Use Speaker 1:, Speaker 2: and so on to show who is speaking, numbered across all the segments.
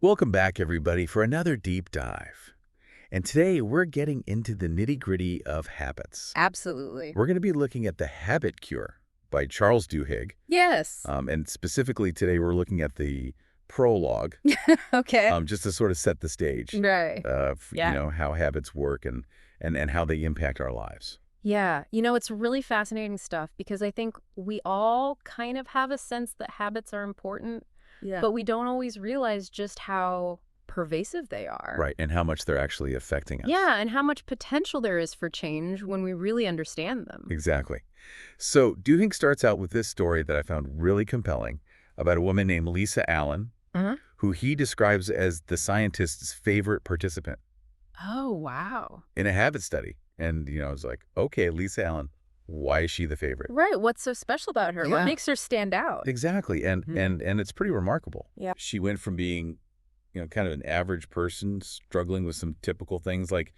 Speaker 1: Welcome back, everybody, for another deep dive. And today we're getting into the nitty-gritty of habits.
Speaker 2: Absolutely.
Speaker 1: We're going to be looking at The Habit Cure by Charles Duhigg.
Speaker 2: Yes.
Speaker 1: And specifically today we're looking at the prologue,
Speaker 2: Okay.
Speaker 1: just to sort of set the stage
Speaker 2: Right.
Speaker 1: of,
Speaker 2: Yeah.
Speaker 1: how habits work and how they impact our lives.
Speaker 2: Yeah. It's really fascinating stuff because I think we all kind of have a sense that habits are important,
Speaker 3: Yeah.
Speaker 2: but we don't always realize just how pervasive they are.
Speaker 1: Right, and how much they're actually affecting us.
Speaker 2: Yeah, and how much potential there is for change when we really understand them.
Speaker 1: Exactly. So Duhigg starts out with this story that I found really compelling about a woman named Lisa Allen,
Speaker 2: Uh-huh.
Speaker 1: who he describes as the scientist's favorite participant
Speaker 2: Oh, wow.
Speaker 1: in a habit study. And, I was like, okay, Lisa Allen, why is she the favorite?
Speaker 2: Right. What's so special about her? What
Speaker 3: Yeah.
Speaker 2: makes her stand out?
Speaker 1: Exactly. And
Speaker 2: Mhm.
Speaker 1: and it's pretty remarkable.
Speaker 2: Yeah.
Speaker 1: She went from being, kind of an average person struggling with some typical things like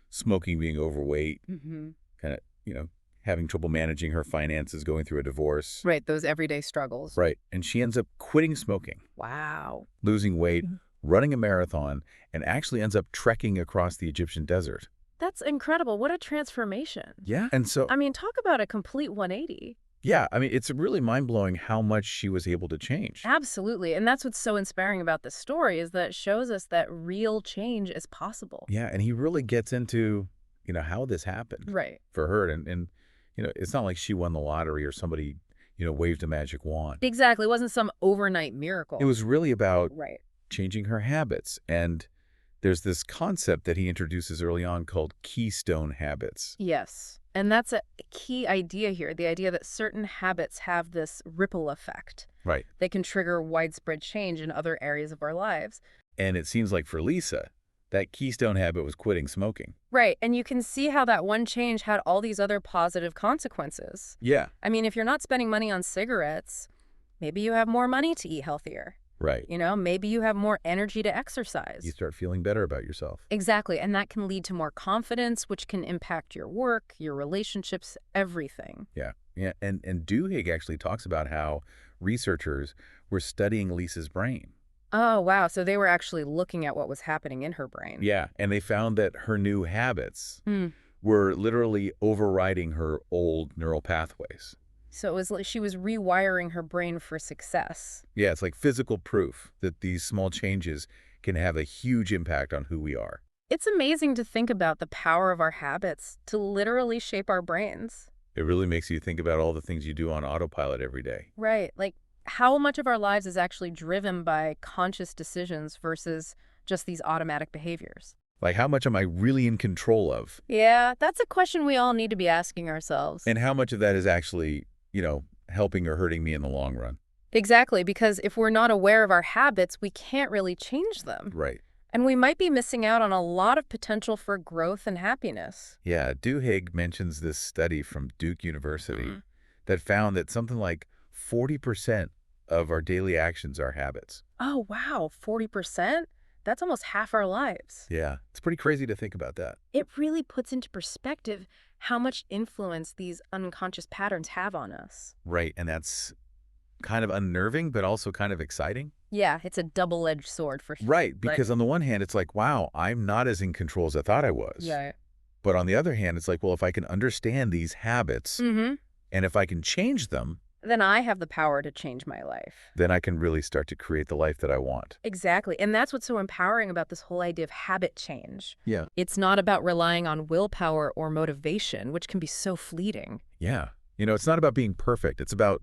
Speaker 1: smoking, being overweight,
Speaker 2: Mm-hmm.
Speaker 1: kind of, having trouble managing her finances, going through a divorce.
Speaker 2: Right. Those everyday struggles.
Speaker 1: Right. And she ends up quitting smoking,
Speaker 2: Wow.
Speaker 1: losing weight,
Speaker 2: Mhm.
Speaker 1: running a marathon, and actually ends up trekking across the Egyptian desert.
Speaker 2: That's incredible. What a transformation.
Speaker 1: Yeah. And so,
Speaker 2: I mean, talk about a complete 180.
Speaker 1: yeah, I mean, it's really mind-blowing how much she was able to change.
Speaker 2: Absolutely. And that's what's so inspiring about this story is that it shows us that real change is possible.
Speaker 1: Yeah, and he really gets into, how this happened
Speaker 2: Right.
Speaker 1: for her. And it's not like she won the lottery or somebody, waved a magic wand.
Speaker 2: Exactly. It wasn't some overnight miracle.
Speaker 1: It was really about
Speaker 2: Right.
Speaker 1: changing her habits. And there's this concept that he introduces early on called keystone habits.
Speaker 2: Yes. And that's a key idea here, the idea that certain habits have this ripple effect.
Speaker 1: Right.
Speaker 2: They can trigger widespread change in other areas of our lives.
Speaker 1: And it seems like for Lisa, that keystone habit was quitting smoking.
Speaker 2: Right. And you can see how that one change had all these other positive consequences.
Speaker 1: Yeah.
Speaker 2: I mean, if you're not spending money on cigarettes, maybe you have more money to eat healthier.
Speaker 1: Right.
Speaker 2: Maybe you have more energy to exercise.
Speaker 1: You start feeling better about yourself.
Speaker 2: Exactly. And that can lead to more confidence, which can impact your work, your relationships, everything.
Speaker 1: Yeah. Yeah. And Duhigg actually talks about how researchers were studying Lisa's brain.
Speaker 2: Oh, wow. So they were actually looking at what was happening in her brain.
Speaker 1: Yeah. And they found that her new habits
Speaker 2: Hmm.
Speaker 1: were literally overriding her old neural pathways.
Speaker 2: So it was like she was rewiring her brain for success.
Speaker 1: Yeah, it's like physical proof that these small changes can have a huge impact on who we are.
Speaker 2: It's amazing to think about the power of our habits to literally shape our brains.
Speaker 1: It really makes you think about all the things you do on autopilot every day.
Speaker 2: Right. Like how much of our lives is actually driven by conscious decisions versus just these automatic behaviors?
Speaker 1: Like, how much am I really in control of?
Speaker 2: Yeah, that's a question we all need to be asking ourselves.
Speaker 1: And how much of that is actually, helping or hurting me in the long run?
Speaker 2: Exactly, because if we're not aware of our habits, we can't really change them.
Speaker 1: Right.
Speaker 2: And we might be missing out on a lot of potential for growth and happiness.
Speaker 1: Yeah, Duhigg mentions this study from Duke University that found that something like 40% of our daily actions are habits.
Speaker 2: Oh, wow, 40%? That's almost half our lives.
Speaker 1: Yeah, it's pretty crazy to think about that.
Speaker 2: It really puts into perspective how much influence these unconscious patterns have on us.
Speaker 1: Right, and that's kind of unnerving, but also kind of exciting.
Speaker 2: Yeah, it's a double-edged sword for sure.
Speaker 1: Right, because on the one hand, it's like, wow, I'm not as in control as I thought I was.
Speaker 2: Yeah.
Speaker 1: But on the other hand, it's like, well, if I can understand these habits
Speaker 2: Mm-hmm.
Speaker 1: and if I can change them,
Speaker 2: Then I have the power to change my life.
Speaker 1: then I can really start to create the life that I want.
Speaker 2: Exactly. And that's what's so empowering about this whole idea of habit change.
Speaker 1: Yeah.
Speaker 2: It's not about relying on willpower or motivation, which can be so fleeting.
Speaker 1: Yeah. It's not about being perfect. It's about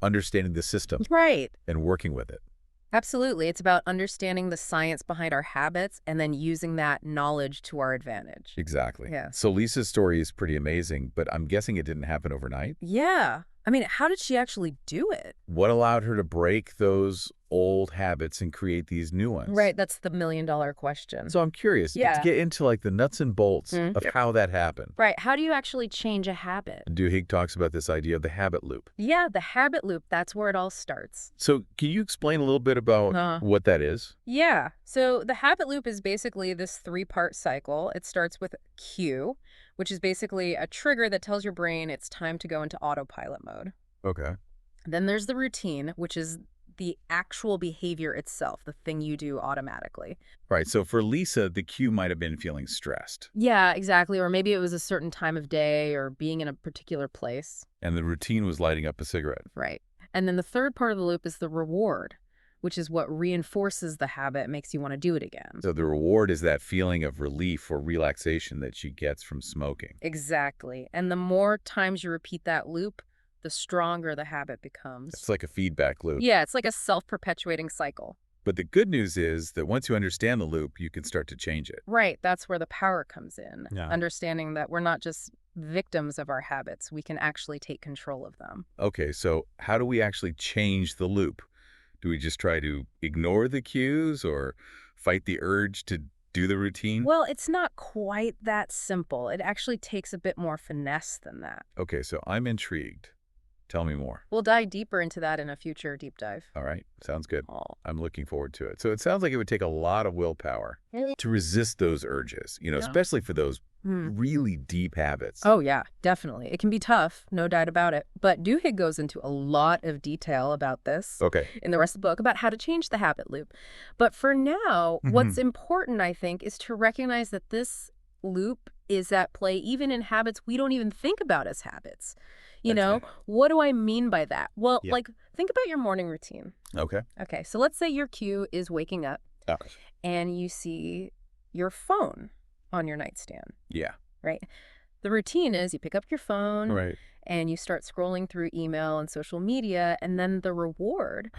Speaker 1: understanding the system
Speaker 2: Right.
Speaker 1: and working with it.
Speaker 2: Absolutely. It's about understanding the science behind our habits and then using that knowledge to our advantage.
Speaker 1: Exactly.
Speaker 2: Yeah.
Speaker 1: So Lisa's story is pretty amazing, but I'm guessing it didn't happen overnight.
Speaker 2: Yeah. I mean, how did she actually do it?
Speaker 1: What allowed her to break those old habits and create these new ones?
Speaker 2: Right. That's the million-dollar question.
Speaker 1: So I'm curious to
Speaker 2: Yeah.
Speaker 1: get into like the nuts and bolts of how that happened.
Speaker 2: Right. How do you actually change a habit?
Speaker 1: And Duhigg talks about this idea of the habit loop.
Speaker 2: Yeah, the habit loop. That's where it all starts.
Speaker 1: So can you explain a little bit about what that is?
Speaker 2: Yeah. So the habit loop is basically this three-part cycle. It starts with cue, which is basically a trigger that tells your brain it's time to go into autopilot mode.
Speaker 1: Okay.
Speaker 2: Then there's the routine, which is the actual behavior itself, the thing you do automatically.
Speaker 1: Right. So for Lisa, the cue might have been feeling stressed,
Speaker 2: Yeah, exactly. Or maybe it was a certain time of day or being in a particular place.
Speaker 1: and the routine was lighting up a cigarette.
Speaker 2: Right. And then the third part of the loop is the reward, which is what reinforces the habit, makes you want to do it again.
Speaker 1: So the reward is that feeling of relief or relaxation that she gets from smoking.
Speaker 2: Exactly. And the more times you repeat that loop, the stronger the habit becomes.
Speaker 1: It's like a feedback loop.
Speaker 2: Yeah, it's like a self-perpetuating cycle.
Speaker 1: But the good news is that once you understand the loop, you can start to change it.
Speaker 2: Right. That's where the power comes in.
Speaker 1: Yeah.
Speaker 2: Understanding that we're not just victims of our habits. We can actually take control of them.
Speaker 1: Okay, so how do we actually change the loop? Do we just try to ignore the cues or fight the urge to do the routine?
Speaker 2: Well, it's not quite that simple. It actually takes a bit more finesse than that.
Speaker 1: Okay, so I'm intrigued. Tell me more.
Speaker 2: We'll dive deeper into that in a future deep dive.
Speaker 1: All right, sounds good.
Speaker 2: Oh.
Speaker 1: I'm looking forward to it. So it sounds like it would take a lot of willpower to resist those urges,
Speaker 2: Yeah.
Speaker 1: especially for those really deep habits.
Speaker 2: Oh, yeah, definitely. It can be tough, no doubt about it. But Duhigg goes into a lot of detail about this
Speaker 1: Okay.
Speaker 2: in the rest of the book about how to change the habit loop. But for now, what's important, I think, is to recognize that this loop is at play even in habits we don't even think about as habits.
Speaker 1: That's right.
Speaker 2: What do I mean by that? Well,
Speaker 1: Yeah.
Speaker 2: like, think about your morning routine.
Speaker 1: Okay.
Speaker 2: Okay, so let's say your cue is waking up
Speaker 1: Okay.
Speaker 2: and you see your phone on your nightstand,
Speaker 1: Yeah.
Speaker 2: right? The routine is you pick up your phone
Speaker 1: Right.
Speaker 2: and you start scrolling through email and social media, and then the reward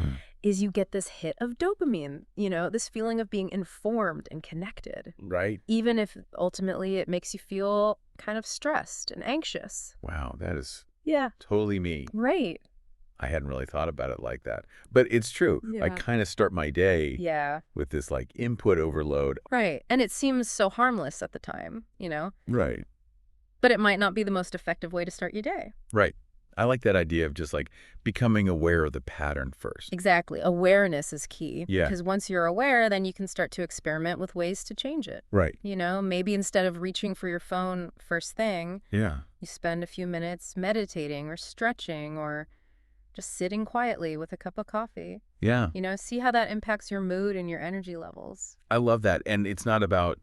Speaker 2: is you get this hit of dopamine, this feeling of being informed and connected,
Speaker 1: Right.
Speaker 2: even if ultimately it makes you feel kind of stressed and anxious.
Speaker 1: Wow, that is
Speaker 2: Yeah.
Speaker 1: totally me.
Speaker 2: Right.
Speaker 1: I hadn't really thought about it like that. But it's true. I
Speaker 2: Yeah.
Speaker 1: kind of start my day
Speaker 2: Yeah.
Speaker 1: with this like input overload.
Speaker 2: Right. And it seems so harmless at the time.
Speaker 1: Right.
Speaker 2: But it might not be the most effective way to start your day.
Speaker 1: Right. I like that idea of just like becoming aware of the pattern first.
Speaker 2: Exactly. Awareness is key.
Speaker 1: Yeah.
Speaker 2: Because once you're aware, then you can start to experiment with ways to change it.
Speaker 1: Right.
Speaker 2: Maybe instead of reaching for your phone first thing,
Speaker 1: Yeah.
Speaker 2: you spend a few minutes meditating or stretching or just sitting quietly with a cup of coffee.
Speaker 1: Yeah.
Speaker 2: See how that impacts your mood and your energy levels.
Speaker 1: I love that. And it's not about,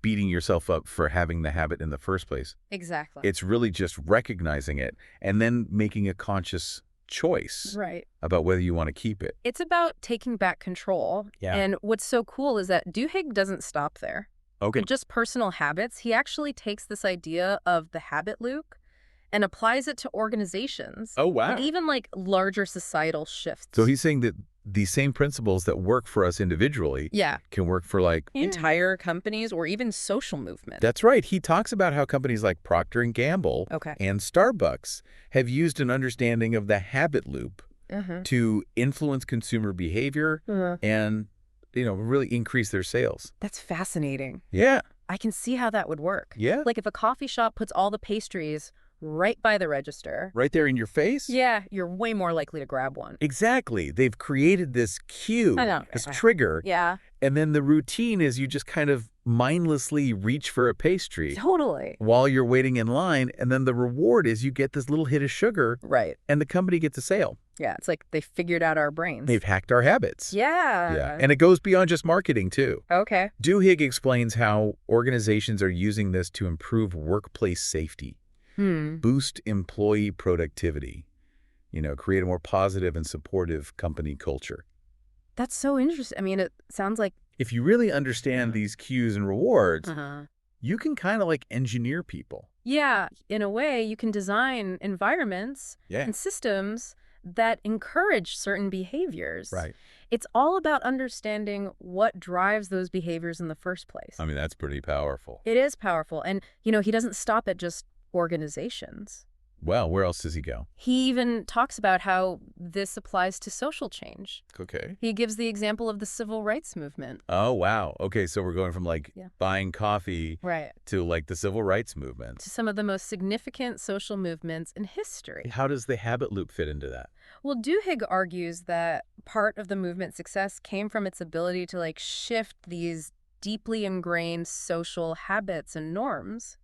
Speaker 1: beating yourself up for having the habit in the first place.
Speaker 2: Exactly.
Speaker 1: It's really just recognizing it and then making a conscious choice
Speaker 2: Right.
Speaker 1: about whether you want to keep it.
Speaker 2: It's about taking back control.
Speaker 1: Yeah.
Speaker 2: And what's so cool is that Duhigg doesn't stop there.
Speaker 1: Okay.
Speaker 2: In just personal habits, he actually takes this idea of the habit loop and applies it to organizations.
Speaker 1: Oh, wow.
Speaker 2: And even like larger societal shifts.
Speaker 1: So he's saying that these same principles that work for us individually
Speaker 2: Yeah.
Speaker 1: can work for like
Speaker 2: Entire companies or even social movements.
Speaker 1: That's right. He talks about how companies like Procter & Gamble
Speaker 2: Okay.
Speaker 1: and Starbucks have used an understanding of the habit loop to influence consumer behavior and, really increase their sales.
Speaker 2: That's fascinating.
Speaker 1: Yeah.
Speaker 2: I can see how that would work.
Speaker 1: Yeah.
Speaker 2: Like if a coffee shop puts all the pastries right by the register.
Speaker 1: Right there in your face?
Speaker 2: Yeah, you're way more likely to grab one.
Speaker 1: Exactly. They've created this cue,
Speaker 2: I know.
Speaker 1: this trigger,
Speaker 2: Yeah,
Speaker 1: and then the routine is you just kind of mindlessly reach for a pastry
Speaker 2: totally.
Speaker 1: while you're waiting in line, and then the reward is you get this little hit of sugar,
Speaker 2: Right.
Speaker 1: and the company gets a sale.
Speaker 2: Yeah, it's like they figured out our brains.
Speaker 1: They've hacked our habits.
Speaker 2: Yeah.
Speaker 1: Yeah, and it goes beyond just marketing, too.
Speaker 2: Okay.
Speaker 1: Duhigg explains how organizations are using this to improve workplace safety, boost employee productivity, create a more positive and supportive company culture.
Speaker 2: That's so interesting. I mean, it sounds like...
Speaker 1: If you really understand these cues and rewards,
Speaker 2: Uh-huh.
Speaker 1: you can kind of like engineer people.
Speaker 2: Yeah, in a way, you can design environments
Speaker 1: Yeah.
Speaker 2: and systems that encourage certain behaviors.
Speaker 1: Right.
Speaker 2: It's all about understanding what drives those behaviors in the first place.
Speaker 1: I mean, that's pretty powerful.
Speaker 2: It is powerful. And, he doesn't stop at just organizations.
Speaker 1: Well, where else does he go?
Speaker 2: He even talks about how this applies to social change.
Speaker 1: Okay.
Speaker 2: He gives the example of the civil rights movement.
Speaker 1: Oh, wow. Okay, so we're going from like buying coffee
Speaker 2: Right.
Speaker 1: to like the civil rights movement.
Speaker 2: To some of the most significant social movements in history.
Speaker 1: How does the habit loop fit into that?
Speaker 2: Well, Duhigg argues that part of the movement's success came from its ability to shift these deeply ingrained social habits and norms,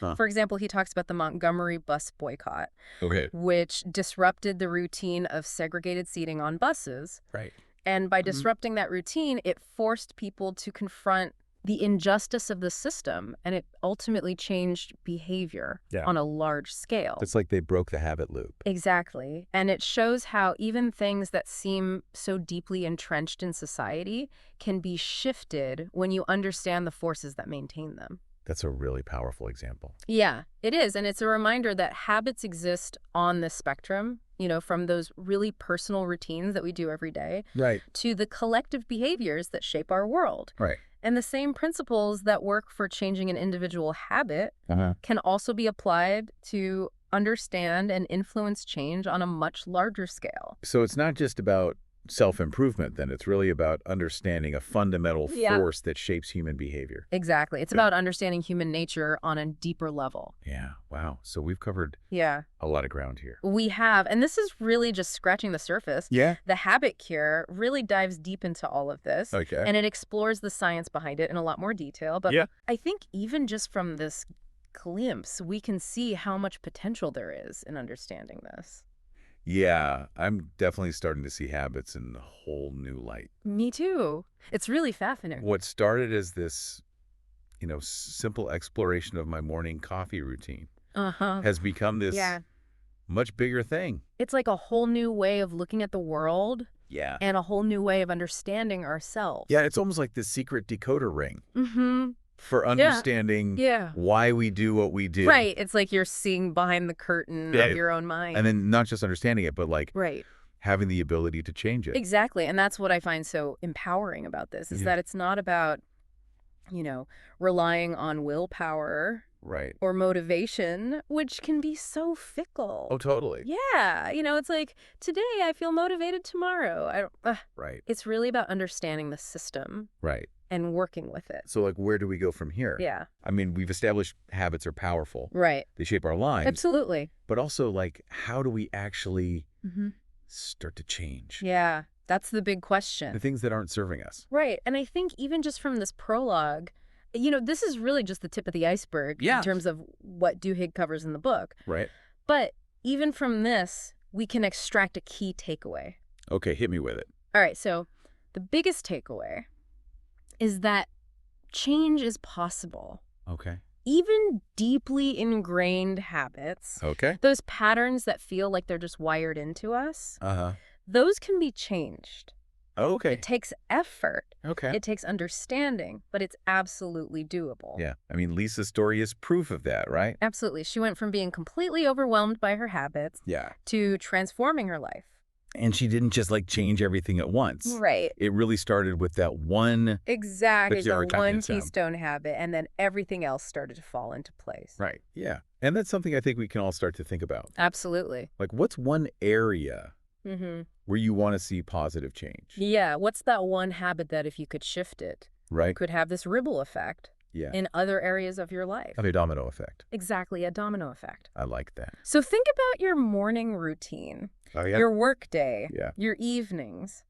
Speaker 1: Huh.
Speaker 2: For example, he talks about the Montgomery bus boycott,
Speaker 1: Okay.
Speaker 2: which disrupted the routine of segregated seating on buses.
Speaker 1: Right.
Speaker 2: And by
Speaker 1: Mhm.
Speaker 2: disrupting that routine, it forced people to confront the injustice of the system, and it ultimately changed behavior
Speaker 1: Yeah.
Speaker 2: on a large scale.
Speaker 1: It's like they broke the habit loop.
Speaker 2: Exactly. And it shows how even things that seem so deeply entrenched in society can be shifted when you understand the forces that maintain them.
Speaker 1: That's a really powerful example.
Speaker 2: Yeah, it is. And it's a reminder that habits exist on the spectrum, from those really personal routines that we do every day
Speaker 1: Right.
Speaker 2: to the collective behaviors that shape our world.
Speaker 1: Right.
Speaker 2: And the same principles that work for changing an individual habit
Speaker 1: Uh-huh.
Speaker 2: can also be applied to understand and influence change on a much larger scale.
Speaker 1: So it's not just about self-improvement, then. It's really about understanding a fundamental
Speaker 2: Yeah.
Speaker 1: force that shapes human behavior.
Speaker 2: Exactly. It's
Speaker 1: Yeah.
Speaker 2: about understanding human nature on a deeper level.
Speaker 1: Yeah. Wow. So we've covered
Speaker 2: Yeah.
Speaker 1: a lot of ground here.
Speaker 2: We have, and this is really just scratching the surface.
Speaker 1: Yeah.
Speaker 2: The Habit Cure really dives deep into all of this,
Speaker 1: Okay.
Speaker 2: and it explores the science behind it in a lot more detail. But
Speaker 1: Yeah.
Speaker 2: I think even just from this glimpse, we can see how much potential there is in understanding this.
Speaker 1: Yeah. I'm definitely starting to see habits in a whole new light.
Speaker 2: Me too. It's really fascinating.
Speaker 1: What started as this, simple exploration of my morning coffee routine
Speaker 2: Uh-huh.
Speaker 1: has become this
Speaker 2: Yeah.
Speaker 1: much bigger thing.
Speaker 2: It's like a whole new way of looking at the world
Speaker 1: Yeah.
Speaker 2: and a whole new way of understanding ourselves.
Speaker 1: Yeah, it's almost like this secret decoder ring
Speaker 2: Mm-hmm.
Speaker 1: for understanding
Speaker 2: Yeah.
Speaker 1: why we do what we do.
Speaker 2: Right. It's like you're seeing behind the curtain
Speaker 1: Yeah.
Speaker 2: of your own mind.
Speaker 1: And then not just understanding it, but like
Speaker 2: Right.
Speaker 1: having the ability to change it.
Speaker 2: Exactly. And that's what I find so empowering about this, is
Speaker 1: Yeah.
Speaker 2: that it's not about, relying on willpower
Speaker 1: Right.
Speaker 2: or motivation, which can be so fickle.
Speaker 1: Oh, totally.
Speaker 2: Yeah. It's like, today I feel motivated, tomorrow I don't.
Speaker 1: Right.
Speaker 2: It's really about understanding the system
Speaker 1: Right.
Speaker 2: and working with it.
Speaker 1: So like, where do we go from here?
Speaker 2: Yeah.
Speaker 1: I mean, we've established habits are powerful.
Speaker 2: Right.
Speaker 1: They shape our lives.
Speaker 2: Absolutely.
Speaker 1: But also like, how do we actually
Speaker 2: Mm-hmm.
Speaker 1: start to change
Speaker 2: Yeah. That's the big question.
Speaker 1: the things that aren't serving us?
Speaker 2: Right. And I think even just from this prologue, this is really just the tip of the iceberg
Speaker 1: Yeah.
Speaker 2: in terms of what Duhigg covers in the book.
Speaker 1: Right.
Speaker 2: But even from this, we can extract a key takeaway.
Speaker 1: Okay, hit me with it.
Speaker 2: All right. So the biggest takeaway is that change is possible.
Speaker 1: Okay.
Speaker 2: Even deeply ingrained habits,
Speaker 1: Okay.
Speaker 2: those patterns that feel like they're just wired into us,
Speaker 1: Uh-huh.
Speaker 2: those can be changed.
Speaker 1: Okay.
Speaker 2: It takes effort.
Speaker 1: Okay.
Speaker 2: It takes understanding, but it's absolutely doable.
Speaker 1: Yeah. I mean, Lisa's story is proof of that, right?
Speaker 2: Absolutely. She went from being completely overwhelmed by her habits
Speaker 1: Yeah.
Speaker 2: to transforming her life.
Speaker 1: And she didn't just like change everything at once.
Speaker 2: Right.
Speaker 1: It really started with that one.
Speaker 2: Exactly.
Speaker 1: But
Speaker 2: The
Speaker 1: you already got
Speaker 2: one
Speaker 1: it, so.
Speaker 2: keystone habit, and then everything else started to fall into place.
Speaker 1: Right. Yeah. And that's something I think we can all start to think about.
Speaker 2: Absolutely.
Speaker 1: Like, what's one area
Speaker 2: Mm-hmm.
Speaker 1: where you want to see positive change?
Speaker 2: Yeah. What's that one habit that if you could shift it,
Speaker 1: Right?
Speaker 2: could have this ripple effect
Speaker 1: Yeah.
Speaker 2: in other areas of your life?
Speaker 1: Of a domino effect.
Speaker 2: Exactly. A domino effect.
Speaker 1: I like that.
Speaker 2: So think about your morning routine.
Speaker 1: Oh, yeah.
Speaker 2: Your work day,
Speaker 1: Yeah.
Speaker 2: your evenings.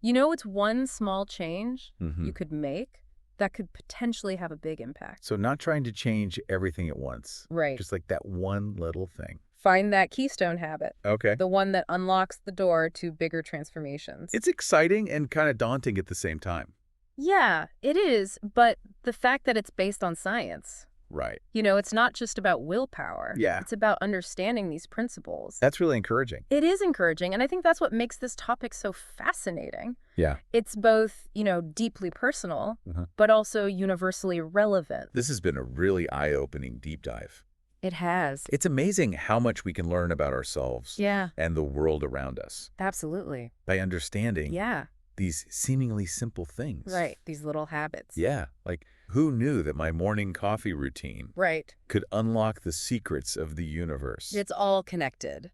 Speaker 2: It's one small change
Speaker 1: Mhm.
Speaker 2: you could make that could potentially have a big impact.
Speaker 1: So not trying to change everything at once.
Speaker 2: Right.
Speaker 1: Just like that one little thing.
Speaker 2: Find that keystone habit,
Speaker 1: Okay.
Speaker 2: the one that unlocks the door to bigger transformations.
Speaker 1: It's exciting and kind of daunting at the same time.
Speaker 2: Yeah, it is. But the fact that it's based on science,
Speaker 1: Right.
Speaker 2: it's not just about willpower.
Speaker 1: Yeah.
Speaker 2: It's about understanding these principles.
Speaker 1: That's really encouraging.
Speaker 2: It is encouraging. And I think that's what makes this topic so fascinating.
Speaker 1: Yeah.
Speaker 2: It's both, deeply personal,
Speaker 1: Uh-huh.
Speaker 2: but also universally relevant.
Speaker 1: This has been a really eye-opening deep dive.
Speaker 2: It has.
Speaker 1: It's amazing how much we can learn about ourselves
Speaker 2: Yeah,
Speaker 1: and the world around us
Speaker 2: absolutely.
Speaker 1: by understanding
Speaker 2: Yeah,
Speaker 1: these seemingly simple things.
Speaker 2: right. These little habits.
Speaker 1: Yeah. Like, who knew that my morning coffee routine
Speaker 2: Right.
Speaker 1: could unlock the secrets of the universe?
Speaker 2: It's all connected.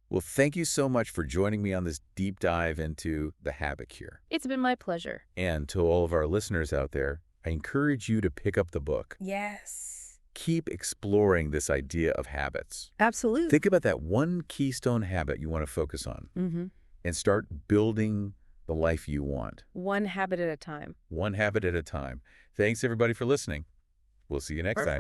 Speaker 1: Well, thank you so much for joining me on this deep dive into the habit cure.
Speaker 2: It's been my pleasure.
Speaker 1: And to all of our listeners out there, I encourage you to pick up the book.
Speaker 2: Yes.
Speaker 1: Keep exploring this idea of habits.
Speaker 2: Absolutely.
Speaker 1: Think about that one keystone habit you want to focus on
Speaker 2: Mm-hmm.
Speaker 1: and start building the life you want.
Speaker 2: One habit at a time.
Speaker 1: One habit at a time. Thanks, everybody, for listening. We'll see you next time.